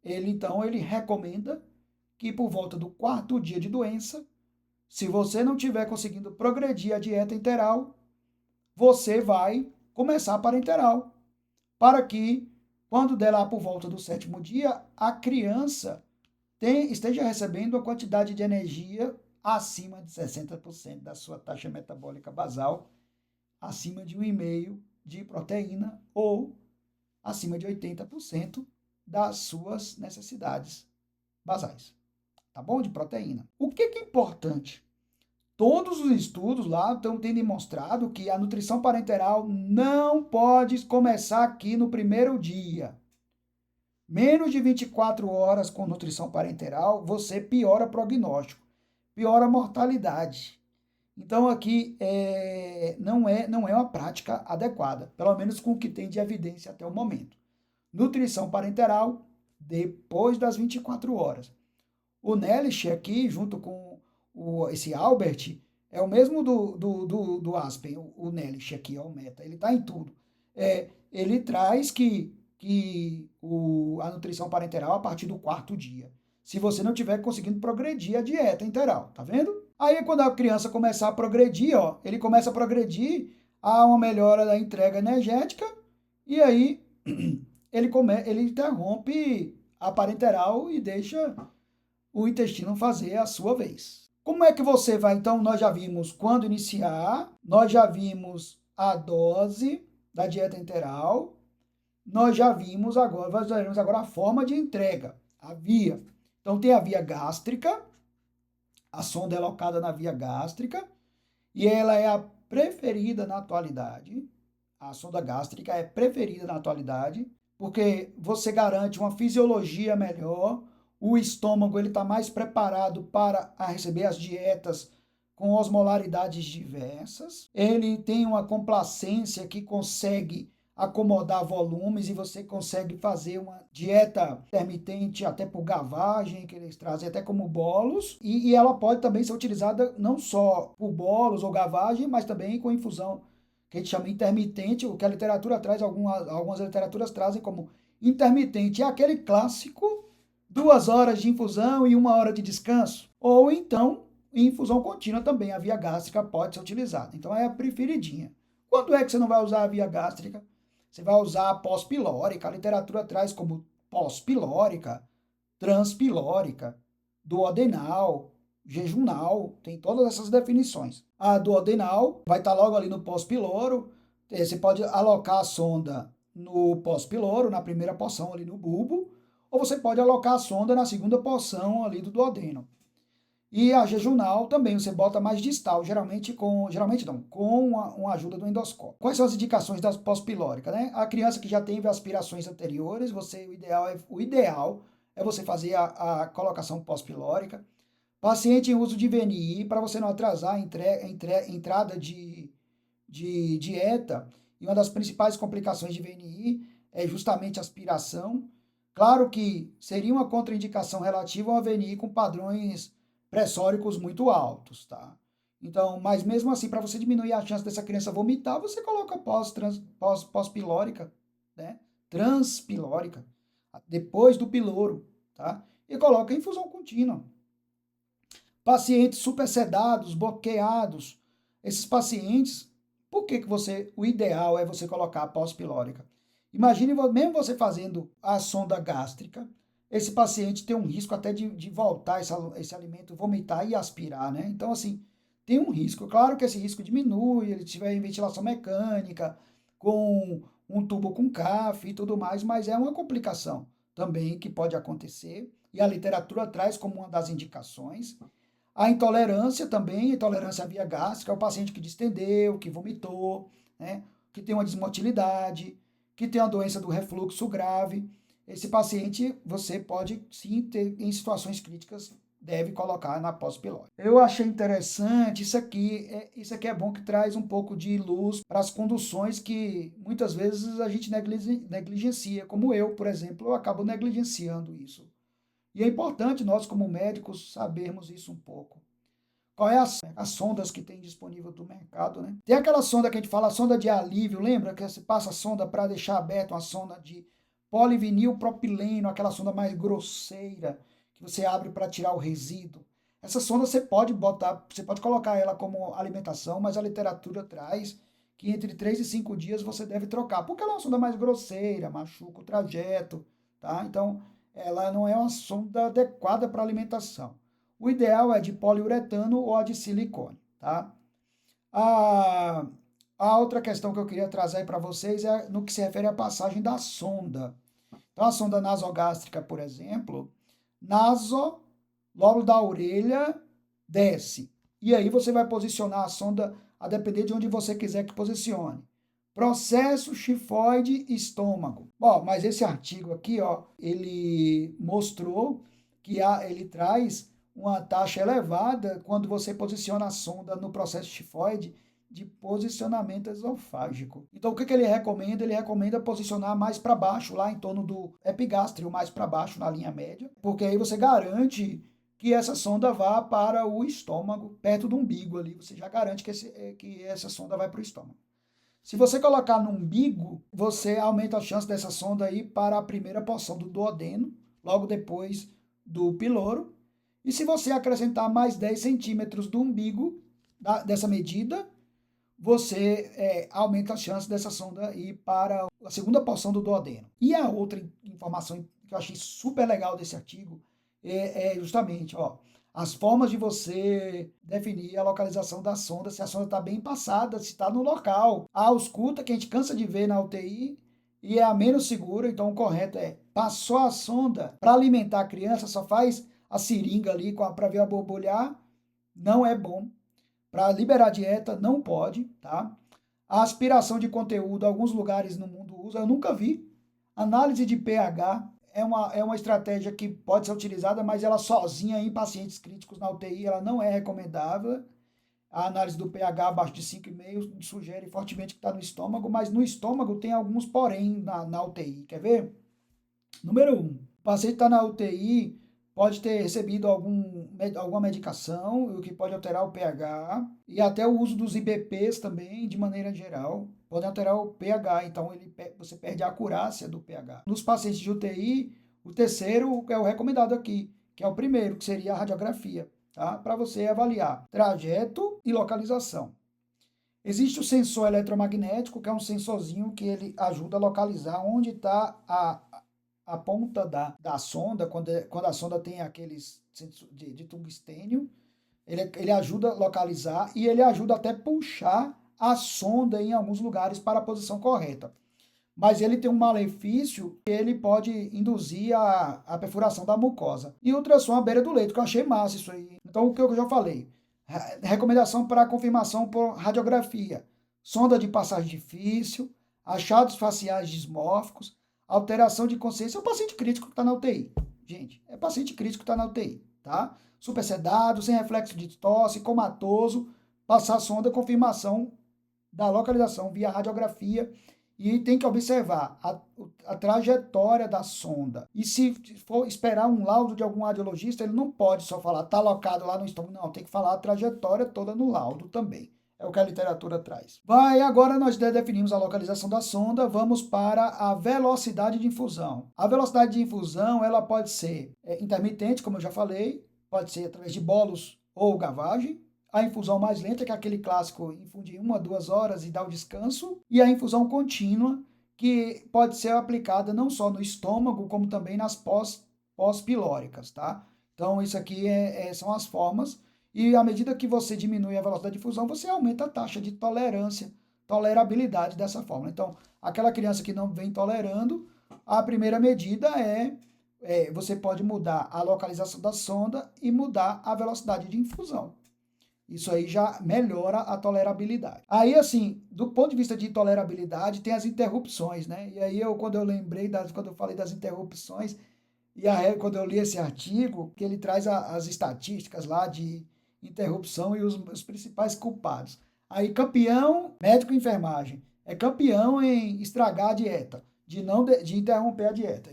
Então, ele recomenda que por volta do 4º dia de doença, se você não estiver conseguindo progredir a dieta enteral, você vai começar a parenteral, para que quando der lá por volta do 7º dia, a criança esteja recebendo uma quantidade de energia acima de 60% da sua taxa metabólica basal, acima de 1,5 de proteína ou acima de 80% das suas necessidades basais, tá bom? De proteína. O que é importante? Todos os estudos lá estão tendo demonstrado que a nutrição parenteral não pode começar aqui no primeiro dia. Menos de 24 horas com nutrição parenteral, você piora o prognóstico, piora a mortalidade. Então aqui não é uma prática adequada, pelo menos com o que tem de evidência até o momento. Nutrição parenteral depois das 24 horas. O Nellich aqui, junto com esse Albert, é o mesmo do Aspen, o Nellich aqui, ó, o Meta, ele está em tudo. Ele traz que a nutrição parenteral a partir do 4º dia, se você não estiver conseguindo progredir a dieta enteral, tá vendo? Aí quando a criança começar a progredir, ó, ele começa a progredir a uma melhora da entrega energética, e aí ele interrompe a parenteral e deixa o intestino fazer a sua vez. Como é que você vai? Então, nós já vimos quando iniciar, nós já vimos a dose da dieta enteral, nós já vimos agora, nós veremos agora a forma de entrega, a via. Então, tem a via gástrica, a sonda é alocada na via gástrica, e ela é a preferida na atualidade. A sonda gástrica é preferida na atualidade, porque você garante uma fisiologia melhor, o estômago está mais preparado para receber as dietas com osmolaridades diversas, ele tem uma complacência que consegue acomodar volumes e você consegue fazer uma dieta intermitente até por gavagem, que eles trazem até como bolos, e ela pode também ser utilizada não só por bolos ou gavagem, mas também com infusão, que a gente chama intermitente, o que a literatura traz, algumas literaturas trazem como intermitente, é aquele clássico 2 horas de infusão e 1 hora de descanso. Ou então, em infusão contínua também, a via gástrica pode ser utilizada. Então, é a preferidinha. Quando é que você não vai usar a via gástrica? Você vai usar a pós-pilórica. A literatura traz como pós-pilórica, transpilórica, duodenal, jejunal, tem todas essas definições. A duodenal vai estar logo ali no pós-piloro. Você pode alocar a sonda no pós-piloro, na primeira porção ali no bulbo, ou você pode alocar a sonda na segunda porção ali do duodeno. E a jejunal também, você bota mais distal, com a ajuda do endoscópio. Quais são as indicações da pós-pilórica, né? A criança que já teve aspirações anteriores, o ideal é você fazer a colocação pós-pilórica. Paciente em uso de VNI, para você não atrasar a entrada de dieta, e uma das principais complicações de VNI é justamente a aspiração. Claro que seria uma contraindicação relativa a uma VNI com padrões pressóricos muito altos, tá? Então, mas mesmo assim, para você diminuir a chance dessa criança vomitar, você coloca pós-pilórica, né? Transpilórica, depois do piloro, tá? E coloca infusão contínua. Pacientes supersedados, bloqueados, esses pacientes, por que o ideal é você colocar a pós-pilórica? Imagine mesmo você fazendo a sonda gástrica, esse paciente tem um risco até de voltar esse alimento, vomitar e aspirar, né? Então, assim, tem um risco. Claro que esse risco diminui, ele tiver em ventilação mecânica, com um tubo com CAF e tudo mais, mas é uma complicação também que pode acontecer, e a literatura traz como uma das indicações. A intolerância também, intolerância à via gástrica, é o paciente que distendeu, que vomitou, né? Que tem uma desmotilidade, que tem a doença do refluxo grave. Esse paciente, você pode sim ter, em situações críticas, deve colocar na pós-pilórica. Eu achei interessante isso aqui é bom, que traz um pouco de luz para as conduções que muitas vezes a gente negligencia, como eu, por exemplo, eu acabo negligenciando isso. E é importante nós, como médicos, sabermos isso um pouco. Qual é as sondas que tem disponível do mercado, né? Tem aquela sonda que a gente fala, a sonda de alívio, lembra que você passa a sonda para deixar aberta, uma sonda de polivinilpropileno, aquela sonda mais grosseira, que você abre para tirar o resíduo. Essa sonda você pode colocar ela como alimentação, mas a literatura traz que entre 3 e 5 dias você deve trocar, porque ela é uma sonda mais grosseira, machuca o trajeto, tá? Então, ela não é uma sonda adequada para alimentação. O ideal é de poliuretano ou a de silicone, tá? A, a outra questão que eu queria trazer para vocês é no que se refere à passagem da sonda. Então, a sonda nasogástrica, por exemplo, lóbulo da orelha, desce. E aí você vai posicionar a sonda a depender de onde você quiser que posicione. Processo chifoide estômago. Bom, mas esse artigo aqui, ó, ele mostrou que ele traz uma taxa elevada quando você posiciona a sonda no processo chifoide de posicionamento esofágico. Então, o que ele recomenda? Ele recomenda posicionar mais para baixo, lá em torno do epigástrio, mais para baixo na linha média, porque aí você garante que essa sonda vá para o estômago, perto do umbigo ali, você já garante que essa sonda vai para o estômago. Se você colocar no umbigo, você aumenta a chance dessa sonda ir para a primeira porção do duodeno, logo depois do piloro. E se você acrescentar mais 10 centímetros do umbigo dessa medida, você aumenta a chance dessa sonda ir para a segunda porção do duodeno. E a outra informação que eu achei super legal desse artigo é justamente, ó, as formas de você definir a localização da sonda, se a sonda está bem passada, se está no local. A ausculta, que a gente cansa de ver na UTI, e é a menos segura, então o correto é, passou a sonda para alimentar a criança, só faz a seringa ali para ver a borbulhar, não é bom. Para liberar dieta, não pode, tá? A aspiração de conteúdo, alguns lugares no mundo usam, eu nunca vi. Análise de pH é uma estratégia que pode ser utilizada, mas ela sozinha em pacientes críticos na UTI, ela não é recomendável. A análise do pH abaixo de 5,5 sugere fortemente que está no estômago, mas no estômago tem alguns porém na UTI. Quer ver? Número 1. O paciente está na UTI, pode ter recebido alguma medicação, o que pode alterar o pH, e até o uso dos IBPs também, de maneira geral, pode alterar o pH, então você perde a acurácia do pH. Nos pacientes de UTI, o terceiro é o recomendado aqui, que é o primeiro, que seria a radiografia, tá? Para você avaliar trajeto e localização. Existe o sensor eletromagnético, que é um sensorzinho que ele ajuda a localizar onde está a ponta da sonda, quando a sonda tem aqueles de tungstênio, ele ajuda a localizar e ele ajuda até puxar a sonda em alguns lugares para a posição correta. Mas ele tem um malefício que ele pode induzir a perfuração da mucosa. E ultrassom à beira do leito, que eu achei massa isso aí. Então, o que eu já falei? Recomendação para confirmação por radiografia. Sonda de passagem difícil, achados faciais dismórficos, alteração de consciência. É o paciente crítico que está na UTI. Gente, é paciente crítico que está na UTI, tá? Super sedado, sem reflexo de tosse, comatoso, passar a sonda, confirmação da localização via radiografia. E tem que observar a trajetória da sonda. E se for esperar um laudo de algum radiologista, ele não pode só falar, está alocado lá no estômago. Não, tem que falar a trajetória toda no laudo também. É o que a literatura traz. Agora nós definimos a localização da sonda, vamos para a velocidade de infusão. A velocidade de infusão, ela pode ser intermitente, como eu já falei, pode ser através de bolos ou gavagem. A infusão mais lenta, que é aquele clássico, infunde 1 a 2 horas e dá o descanso. E a infusão contínua, que pode ser aplicada não só no estômago, como também nas pós-pilóricas, tá? Então, isso aqui são as formas. E à medida que você diminui a velocidade de infusão, você aumenta a taxa de tolerabilidade dessa fórmula. Então, aquela criança que não vem tolerando, a primeira medida você pode mudar a localização da sonda e mudar a velocidade de infusão. Isso aí já melhora a tolerabilidade. Aí, assim, do ponto de vista de tolerabilidade, tem as interrupções, né? E aí, quando eu falei das interrupções, quando eu li esse artigo, que ele traz as estatísticas lá de interrupção e os principais culpados. Aí, campeão, médico e enfermagem, é campeão em estragar a dieta, de interromper a dieta.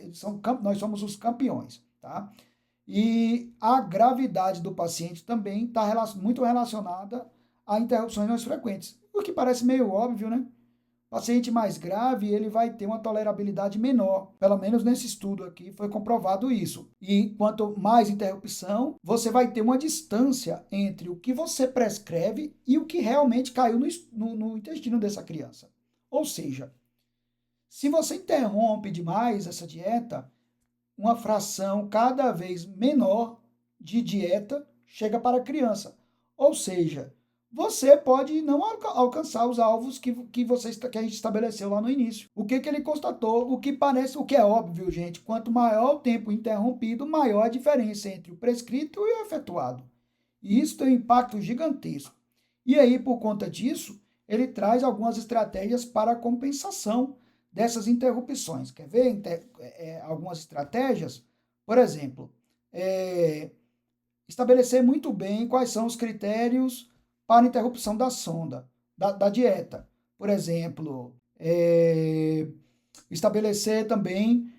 Nós somos os campeões, tá? E a gravidade do paciente também está muito relacionada a interrupções mais frequentes. O que parece meio óbvio, né? Paciente mais grave, ele vai ter uma tolerabilidade menor. Pelo menos nesse estudo aqui foi comprovado isso. E quanto mais interrupção, você vai ter uma distância entre o que você prescreve e o que realmente caiu no intestino dessa criança. Ou seja, se você interrompe demais essa dieta, uma fração cada vez menor de dieta chega para a criança. Ou seja, você pode não alcançar os alvos que a gente estabeleceu lá no início. O que ele constatou? O que é óbvio, gente. Quanto maior o tempo interrompido, maior a diferença entre o prescrito e o efetuado. E isso tem um impacto gigantesco. E aí, por conta disso, ele traz algumas estratégias para a compensação dessas interrupções. Quer ver algumas estratégias? Por exemplo, estabelecer muito bem quais são os critérios para interrupção da sonda, da dieta. Por exemplo, estabelecer também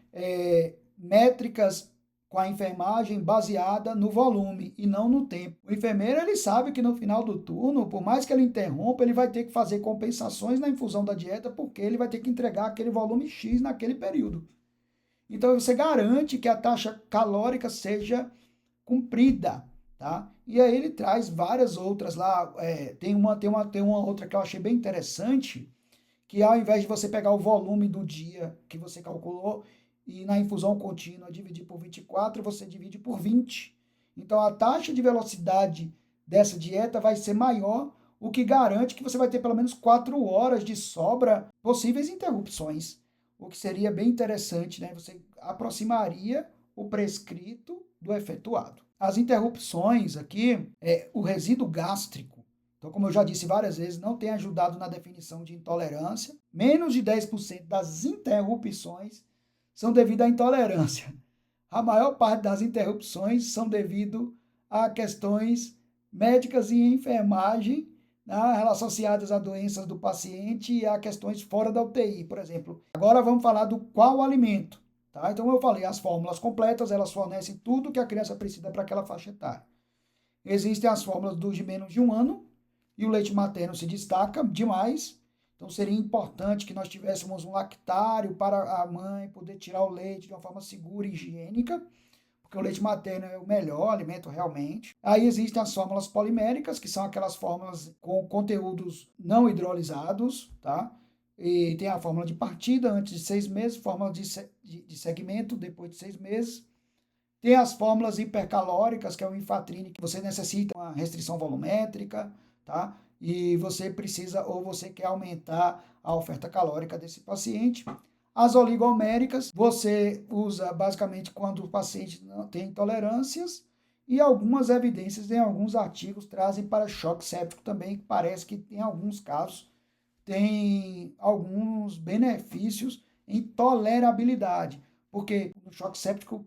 métricas com a enfermagem baseada no volume e não no tempo. O enfermeiro ele sabe que no final do turno, por mais que ele interrompa, ele vai ter que fazer compensações na infusão da dieta porque ele vai ter que entregar aquele volume X naquele período. Então você garante que a taxa calórica seja cumprida, tá? E aí ele traz várias outras lá. Tem uma outra que eu achei bem interessante, que ao invés de você pegar o volume do dia que você calculou e na infusão contínua dividir por 24, você divide por 20. Então a taxa de velocidade dessa dieta vai ser maior, o que garante que você vai ter pelo menos 4 horas de sobra possíveis interrupções, o que seria bem interessante, né? Você aproximaria o prescrito do efetuado. As interrupções aqui, o resíduo gástrico. Então, como eu já disse várias vezes, não tem ajudado na definição de intolerância. Menos de 10% das interrupções são devido à intolerância. A maior parte das interrupções são devido a questões médicas e enfermagem, né, associadas a doenças do paciente e a questões fora da UTI, por exemplo. Agora vamos falar do qual alimento. Tá? Então eu falei, as fórmulas completas, elas fornecem tudo que a criança precisa para aquela faixa etária. Existem as fórmulas dos de menos de 1 ano, e o leite materno se destaca demais. Então seria importante que nós tivéssemos um lactário para a mãe poder tirar o leite de uma forma segura e higiênica, porque o leite materno é o melhor alimento realmente. Aí existem as fórmulas poliméricas, que são aquelas fórmulas com conteúdos não hidrolisados, tá? E tem a fórmula de partida antes de 6 meses, fórmula de segmento depois de 6 meses. Tem as fórmulas hipercalóricas, que é o Infatrine, que você necessita uma restrição volumétrica, tá? E você precisa ou você quer aumentar a oferta calórica desse paciente. As oligoméricas, você usa basicamente quando o paciente não tem intolerâncias, e algumas evidências em alguns artigos trazem para choque séptico também, que parece que em alguns casos tem alguns benefícios em tolerabilidade, porque no choque séptico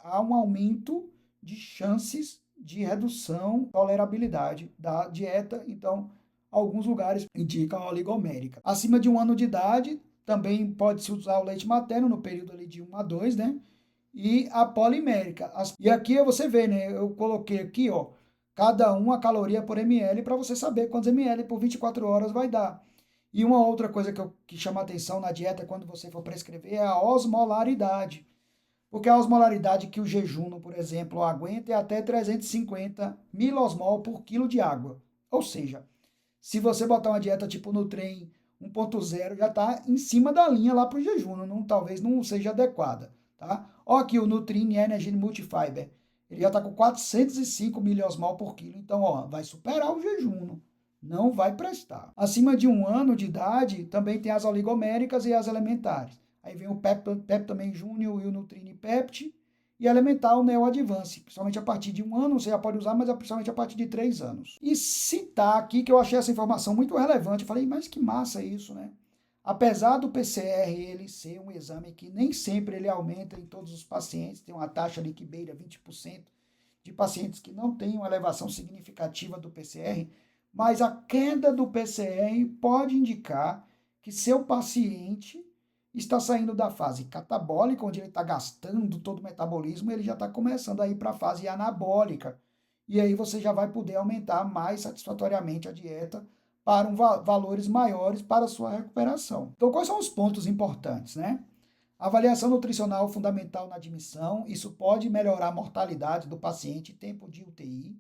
há um aumento de chances de redução tolerabilidade da dieta, então alguns lugares indicam a oligomérica. Acima de 1 ano de idade, também pode-se usar o leite materno no período ali de 1 a 2, né? E a polimérica. E aqui você vê, né? Eu coloquei aqui, ó, cada uma caloria por ml para você saber quantos ml por 24 horas vai dar. E uma outra coisa que chama atenção na dieta quando você for prescrever é a osmolaridade. Porque a osmolaridade que o jejum, por exemplo, aguenta é até 350 milosmol por quilo de água. Ou seja, se você botar uma dieta tipo Nutren 1.0, já está em cima da linha lá para o jejum, talvez não seja adequada. Tá? Ó aqui o Nutrin Energy Multifiber, ele já está com 405 miliosmol por quilo, então ó, vai superar o jejum, não vai prestar. Acima de 1 ano de idade, também tem as oligoméricas e as elementares. Aí vem o Peptamen Júnior e o Nutrin Pept, e elementar o Neo Advance, principalmente a partir de 1 ano, você já pode usar, mas principalmente a partir de 3 anos. E citar aqui, que eu achei essa informação muito relevante, eu falei, mas que massa isso, né? Apesar do PCR ele ser um exame que nem sempre ele aumenta em todos os pacientes, tem uma taxa ali que beira 20% de pacientes que não têm uma elevação significativa do PCR, mas a queda do PCR pode indicar que seu paciente está saindo da fase catabólica, onde ele está gastando todo o metabolismo, ele já está começando a ir para a fase anabólica. E aí você já vai poder aumentar mais satisfatoriamente a dieta para valores maiores para a sua recuperação. Então, quais são os pontos importantes, né? Avaliação nutricional fundamental na admissão, isso pode melhorar a mortalidade do paciente e tempo de UTI.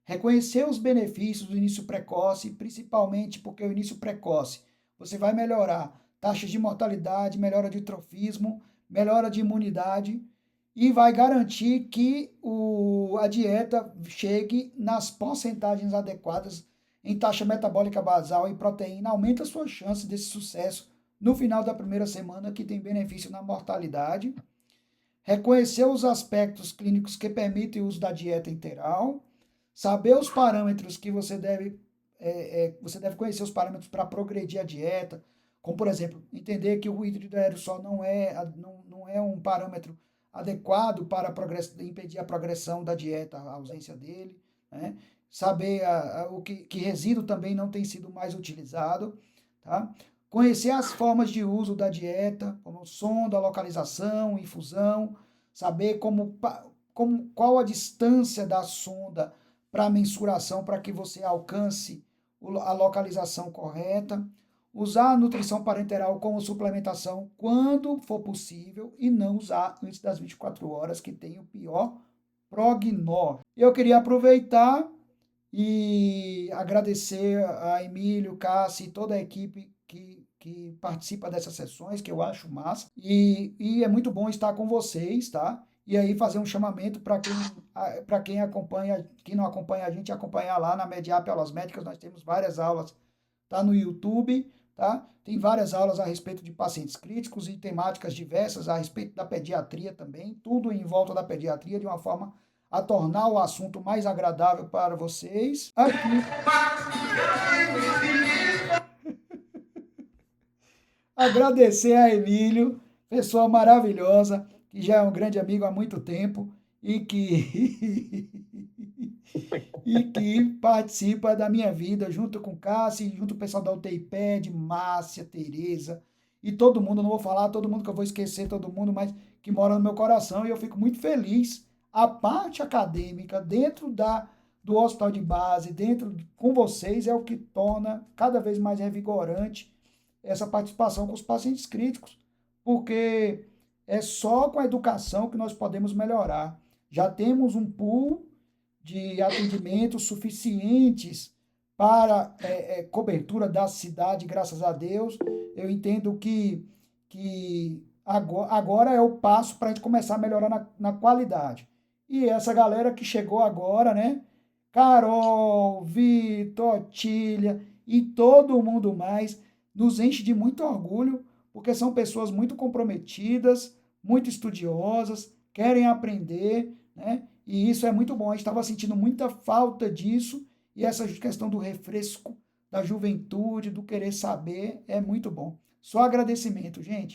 Reconhecer os benefícios do início precoce, principalmente porque o início precoce você vai melhorar taxas de mortalidade, melhora de trofismo, melhora de imunidade e vai garantir que a dieta chegue nas porcentagens adequadas em taxa metabólica basal e proteína, aumenta a sua chance desse sucesso no final da primeira semana, que tem benefício na mortalidade. Reconhecer os aspectos clínicos que permitem o uso da dieta integral. Saber os parâmetros que você deve conhecer os parâmetros para progredir a dieta, como, por exemplo, entender que o hídrido aerossol não é um parâmetro adequado para impedir a progressão da dieta, a ausência dele, né? Saber que resíduo também não tem sido mais utilizado, tá? Conhecer as formas de uso da dieta, como sonda, localização, infusão, saber qual a distância da sonda para mensuração, para que você alcance a localização correta, usar a nutrição parenteral como suplementação quando for possível e não usar antes das 24 horas, que tem o pior prognóstico. Eu queria aproveitar e agradecer a Emílio, Cássio e toda a equipe que participa dessas sessões, que eu acho massa, e é muito bom estar com vocês, tá? E aí fazer um chamamento para quem acompanha, quem não acompanha a gente, acompanhar lá na Mediap Aulas Médicas, nós temos várias aulas, tá no YouTube, tá? Tem várias aulas a respeito de pacientes críticos e temáticas diversas a respeito da pediatria também, tudo em volta da pediatria de uma forma a tornar o assunto mais agradável para vocês. Agradecer a Emílio, pessoa maravilhosa, que já é um grande amigo há muito tempo e que e que participa da minha vida junto com Cássio, junto com o pessoal da UTIPED, Márcia, Tereza e todo mundo, não vou falar todo mundo que eu vou esquecer todo mundo, mas que mora no meu coração, e eu fico muito feliz. A parte acadêmica dentro do hospital de base, com vocês, é o que torna cada vez mais revigorante essa participação com os pacientes críticos, porque é só com a educação que nós podemos melhorar. Já temos um pool de atendimentos suficientes para cobertura da cidade, graças a Deus. Eu entendo que agora é o passo para a gente começar a melhorar na qualidade. E essa galera que chegou agora, né? Carol, Vitor, Tília e todo mundo mais, nos enche de muito orgulho, porque são pessoas muito comprometidas, muito estudiosas, querem aprender, né? E isso é muito bom. A gente estava sentindo muita falta disso, e essa questão do refresco, da juventude, do querer saber, é muito bom. Só agradecimento, gente.